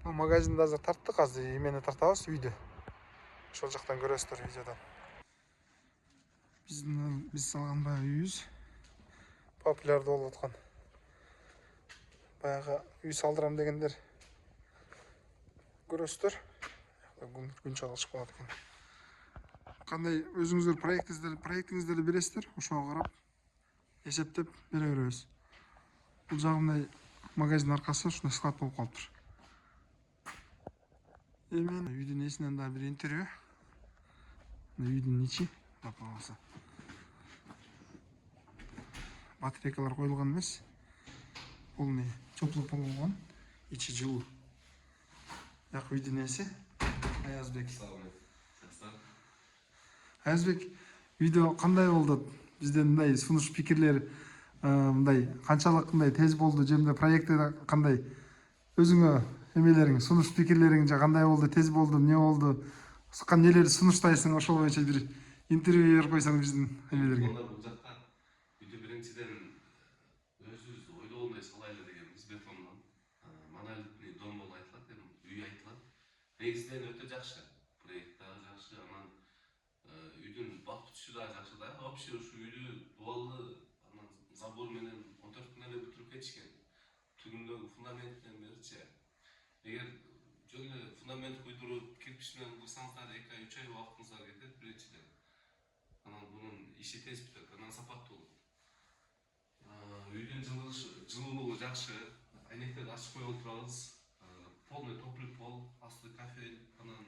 Магазинде азыр тарттык, азыр эмени тартабыз үйдө. Ошол жактан көрөсүздөр видеодон. Биз салган баягы үйүбүз популярдуу болуп аткан. Баягы үй салдырам дегендер көрөсүздөр. Күн чагылышып калат экен. Кандай өзүңүздөр проектиңиздерди бересиздер, ошого карап эсептеп бере беребиз. Бул жагымдай магазин аркасы ушундай склад болуп калыптыр. Эми үйдүн эсинен да бир интервью. Үйдүн ичи калса. Батарейкалар коюлган эмес. Бул не? Теплый пол болгон, ичи жылуу. Як үйдүн эси Аязбек. Аязбек, видео кандай болду? Бизден мындай сунуш пикирлер мындай канчалык мындай тез болду, же мындай проекти кандай? Өзүңө эмелериң, сунуш пикирлериң же кандай болду, тез болду, эмне болду? Нелерди сунуштайсың, ошол боюнча бир интервью берип койсоң биздин эмелерге. Бул жакта үйдү биринчиден өзүбүз ойлогондой салайлы дегенбиз, бетондон. Монолитный дом болуп айтылат, үй айтылат. Негизинен өтө жакшы. Проект дагы жакшы, анан үйдүн бак түтүшү дагы жакшы да. Вообще ушу үйдү дубалды анан забор менен 14 күнүнө эле бүтүрүп кетишкен. Түгүндөгү фундаменттен беричи. Эгер жөн эле фундамент куйдуруп, кирпич менен курсаңыздар 2-3 ай убактыңыздар кетет биринчиден. Анан бунун иши тез бүтөт, анан сапаттуу болот. Үйдүн жылуулугу жакшы, айнектерди ачып коюп отурабыз. Полный топлый пол, асты кафель, анан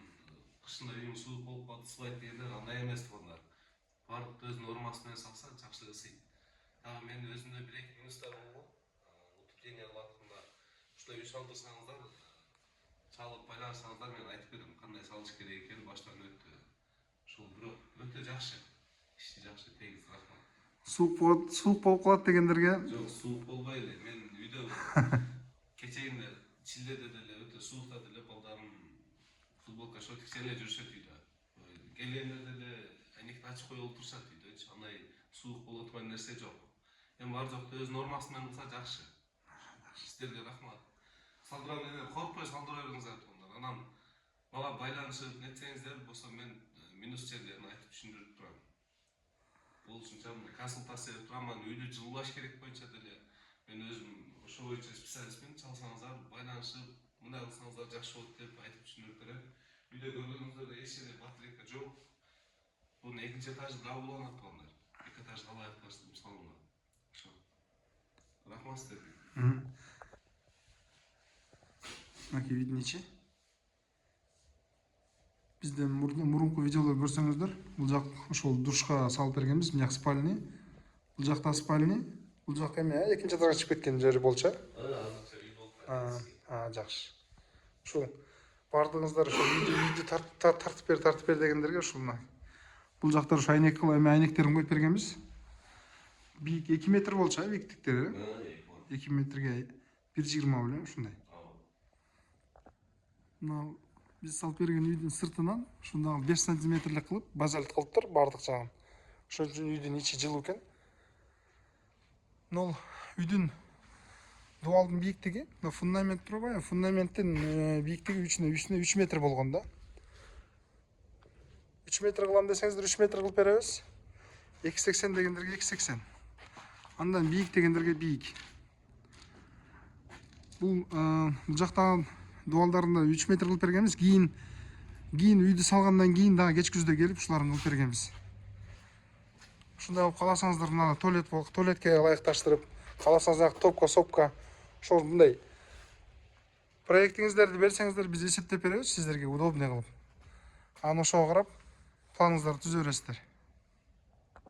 кышында үйүң суук болуп калат, ысыбайт дегендер андай эмес болгондар. Бардык өз нормасы менен салса жакшы ысыйт. Дагы мен өзүмдө 1-2 минустар болгон. Утепление убактында ушундай үй салдырсаңыздар, чалып байланышсаңыздар, мен айтып берем кандай салыш керек экенин баштан өтө. Ошол бирок өтө жакшы. Иши жакшы, тегиз, рахмат. Суук болуп калат дегендерге? Жок, суук болбой эле. Мен үйдө кечегинде чилдеде деле өтө суукта деле балдарым футболка, шортикче эле жүрүшөт үйдө. Келгенде деле айнекти ачып коюп отурушат үйдөчү. Андай суук боло турган нерсе жок. Эми бар жокто өз нормасы менен кылса жакшы. Сиздерге рахмат. Салдырам менен коркпой салдыра бериңиздер тоондар. Анан мага байланышып нетсеңиздер болсо мен минус жерлерин айтып түшүндүрүп турам. Болушунча консультация берип турам, үйдү жылуулаш керек боюнча деле мен өзүм ошол боюнча специалистмин. Чалсаңыздар, байланышып, мындай кылсаңыздар жакшы болот деп айтып түшүндүрүп берем. Үйдө көргөнүңүздөрдө эч жерде батарейка жок. Бунун экинчи этажы дагы уланат тоондар. 2 этаж алай этажды салган. Ошо. Рахмат сиздерге. Маки үйдүн ичи. Бизден мурунку видеолор көрсөңүздөр, бул жак ошол душка салып бергенбиз, мына спальный. Бул жакта спальный, бул жак эме экинчи этажга чыгып кеткен жери болчу. Азырча үй болуп жакшы. Ушул бардыгыңыздар ошол үйдү тартып бер дегендерге ушул мына. Бул жактар ушу айнектерин коюп бергенбиз. Бийик 2 метр болчу, бийиктиктери. 2 метрге 1,20 белем ушундай. Мына биз салып берген үйдүн сыртынан ушундагы 5 сантиметрлик кылып базальт кылыптыр бардык жагын. Ошол үчүн үйдүн ичи жылуу экен. Мына үйдүн дубалдын бийиктиги, мына фундамент турбайбы? Фундаменттин бийиктиги 3 метр болгон да. 3 метр кылам десеңиздер 3 метр кылып беребиз. 2,80 дегендерге 2,80. Андан бийик дегендерге бийик. Бул жактагы дубалдарында 3 метр кылып бергенбиз. Кийин үйдү салгандан кийин дагы кеч күздө келип ушуларын кылып бергенбиз. Ушундай болуп каласаңыздар, мына туалетке ылайыкташтырып, каласаңыздар топко, сопка, ошол мындай проектиңиздерди берсеңиздер, биз эсептеп беребиз сиздерге удобный кылып. Анан ошого карап планыңыздарды түзө бересиздер.